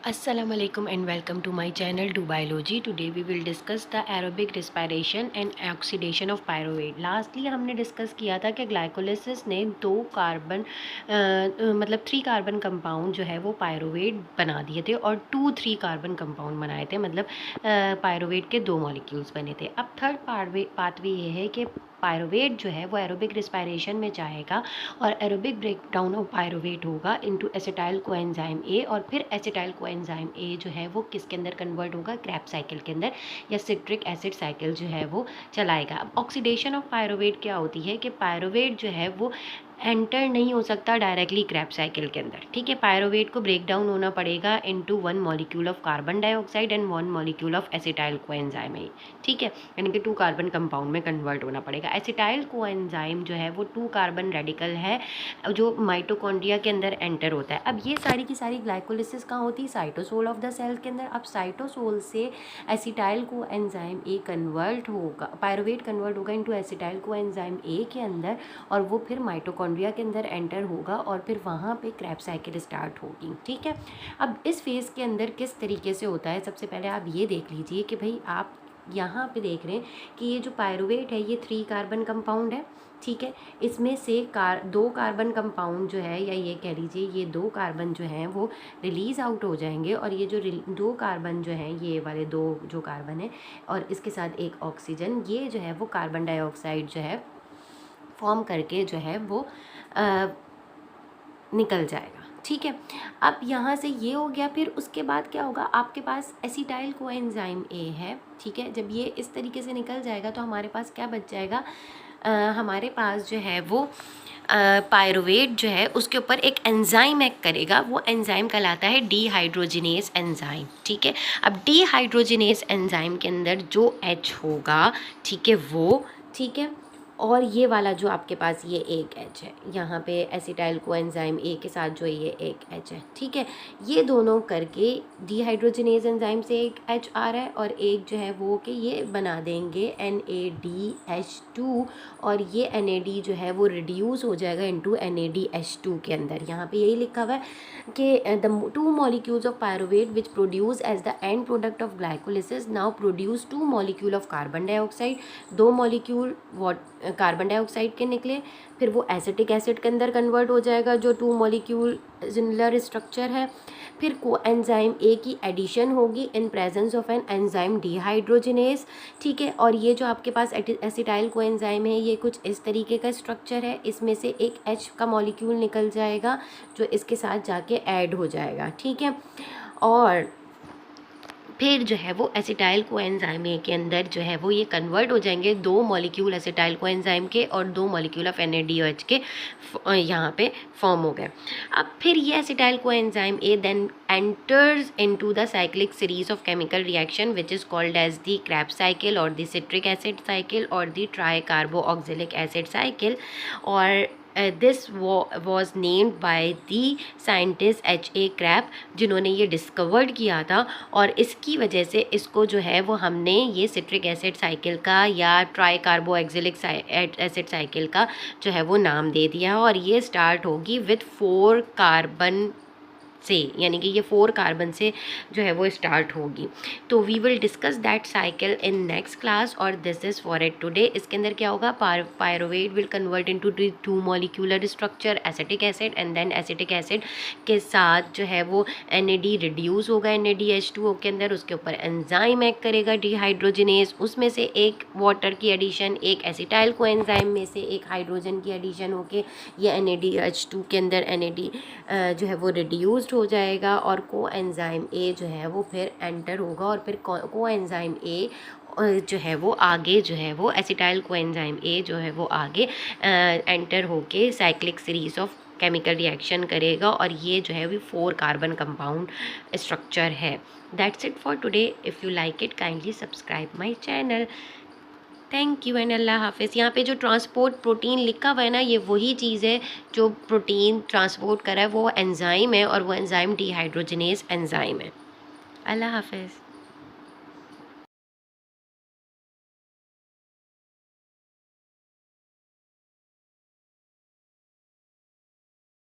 Assalamualaikum and welcome to my channel Do Biology. Today we will discuss the aerobic respiration and oxidation of pyruvate. Lastly हमने discuss किया था कि glycolysis ने दो carbon मतलब 3 carbon compound जो है वो पायरुवेट बना दिए थे और 2-3 कार्बन कंपाउंड बनाए थे, मतलब पायरुवेट के 2 मॉलिक्यूल्स बने थे। अब थर्ड पाथवे ये है कि पायरुवेट जो है वो एरोबिक रिस्पायरेशन में जाएगा और एरोबिक ब्रेकडाउन ऑफ पायरुवेट होगा इनटू एसिटाइल कोएंजाइम ए, और फिर एसिटाइल कोएंजाइम ए जो है वो किसके अंदर कन्वर्ट होगा, क्रैब साइकिल के अंदर, या सिट्रिक एसिड साइकिल जो है वो चलाएगा। अब ऑक्सीडेशन ऑफ पायरुवेट क्या होती है कि पायरुवेट जो है वो एंटर नहीं हो सकता डायरेक्टली क्रैब साइकिल के अंदर, ठीक है। पायरुवेट को ब्रेक डाउन होना पड़ेगा into 1 molecule of carbon dioxide and 1 molecule of acetyl coenzyme ए, ठीक है, यानी कि 2 कार्बन कंपाउंड में कन्वर्ट होना पड़ेगा। एसिटाइल कोएंजाइम जो है वो 2 कार्बन रेडिकल है जो माइटोकॉन्ड्रिया के अंदर एंटर होता है। अब ये सारी की सारी ग्लाइकोलिसिस कहाँ होती है, साइटोसोल ऑफ द सेल के अंदर। अब साइटोसोल से एसिटाइल कोएंजाइम ए कन्वर्ट होगा, पायरुवेट कन्वर्ट होगा इनटू एसिटाइल कोएंजाइम ए के अंदर, और वो फिर माइटोकॉन्ड्रिया के अंदर एंटर होगा और फिर वहाँ पे क्रैब साइकिल स्टार्ट होगी, ठीक है। अब इस फेज़ के अंदर किस तरीके से होता है, सबसे पहले आप ये देख लीजिए कि भाई आप यहाँ पे देख रहे हैं कि ये जो पायरुवेट है ये 3 कार्बन कंपाउंड है, ठीक है। इसमें से 2 कार्बन कंपाउंड जो है, या ये कह लीजिए ये 2 कार्बन जो हैं वो रिलीज़ आउट हो जाएंगे, और ये जो 2 कार्बन जो हैं, ये वाले 2 जो कार्बन है और इसके साथ एक ऑक्सीजन, ये जो है वो कार्बन डाइऑक्साइड जो है फॉर्म करके जो है वो निकल जाएगा, ठीक है। अब यहाँ से ये हो गया, फिर उसके बाद क्या होगा, आपके पास एसिटाइल कोएंजाइम ए है, ठीक है। जब ये इस तरीके से निकल जाएगा तो हमारे पास क्या बच जाएगा, हमारे पास जो है वो पायरुवेट जो है उसके ऊपर एक एंजाइम एक्ट करेगा, वो एंजाइम कहलाता है डीहाइड्रोजिनेज एंजाइम, ठीक है। अब डीहाइड्रोजिनेज एंजाइम के अंदर जो H होगा, ठीक है, वो, ठीक है, और ये वाला जो आपके पास ये एक H है, यहाँ पे एसिटाइल कोएंजाइम ए के साथ जो ये एक H है, ठीक है, ये दोनों करके डीहाइड्रोजिनेज एंजाइम से एक H आ रहा है, और एक जो है वो कि ये बना देंगे NADH2, और ये NAD जो है वो रिड्यूस हो जाएगा इनटू NADH2 के अंदर। यहाँ पे यही लिखा हुआ है कि the 2 molecules of pyruvate which produce as the end product of glycolysis now produce 2 molecule of carbon dioxide, 2 molecule carbon dioxide के निकले, फिर वो एसिटिक एसिड के अंदर कन्वर्ट हो जाएगा जो 2 मॉलिक्यूल सिमिलर स्ट्रक्चर है, फिर कोएंजाइम ए की एडिशन होगी in presence of an enzyme dehydrogenase, ठीक है। और ये जो आपके पास एसिटाइल कोएंजाइम है ये कुछ इस तरीके का स्ट्रक्चर है, इसमें से एक H का मॉलिक्यूल निकल जाएगा जो इसके साथ जाके ऐड हो जाएगा, ठीक है। और फिर जो है वो एसिटाइल कोएंजाइम ए के अंदर जो है वो ये कन्वर्ट हो जाएंगे, 2 मॉलिक्यूल एसिटाइल कोएंजाइम के और 2 मॉलिक्यूल ऑफ NADOH के यहाँ पे फॉर्म हो गए। अब फिर ये acetyl coenzyme A then enters into the cyclic series of chemical reaction which is called as the Krebs cycle और द सिट्रिक एसिड साइकिल और the tricarboxylic acid cycle, और this was named by the scientist H.A. Krebs, जिन्होंने ये discovered किया था, और इसकी वजह से इसको जो है वो हमने ये सिट्रिक एसिड साइकिल का या ट्राई कार्बोऑक्सिलिक एसिड साइकिल का जो है वो नाम दे दिया, और ये स्टार्ट होगी विथ 4 कार्बन से, यानी कि ये 4 कार्बन से जो है वो स्टार्ट होगी। तो we will discuss that cycle in next class, और this is for it today. इसके अंदर क्या होगा, pyruvate will convert into 2 molecular structure acetic acid, and then acetic acid के साथ जो है वो NAD रिड्यूस होगा NADH2O के अंदर, उसके ऊपर एंजाइम एक्ट करेगा डीहाइड्रोजिनेज, उसमें से एक वाटर की एडिशन, एक एसिटाइल कोएंजाइम में से एक हाइड्रोजन की एडिशन होके ये NADH2 के अंदर NAD जो है वो रिड्यूस्ड हो जाएगा, और कोएंजाइम ए जो है वो फिर एंटर होगा, और फिर कोएंजाइम ए जो है वो आगे जो है वो एसिटाइल कोएंजाइम ए जो है वो आगे एंटर होके cyclic series of chemical reaction करेगा, और ये जो है वो 4 कार्बन कंपाउंड स्ट्रक्चर है। That's it for today. If you like it kindly subscribe my channel. Thank you and अल्लाह हाफिज़। यहाँ पे जो ट्रांसपोर्ट प्रोटीन लिखा हुआ है ना, ये वही चीज़ है जो प्रोटीन ट्रांसपोर्ट कर रहा है, वो एंजाइम है, और वो एंजाइम डीहाइड्रोजिनेज एंजाइम है। अल्लाह हाफिज़।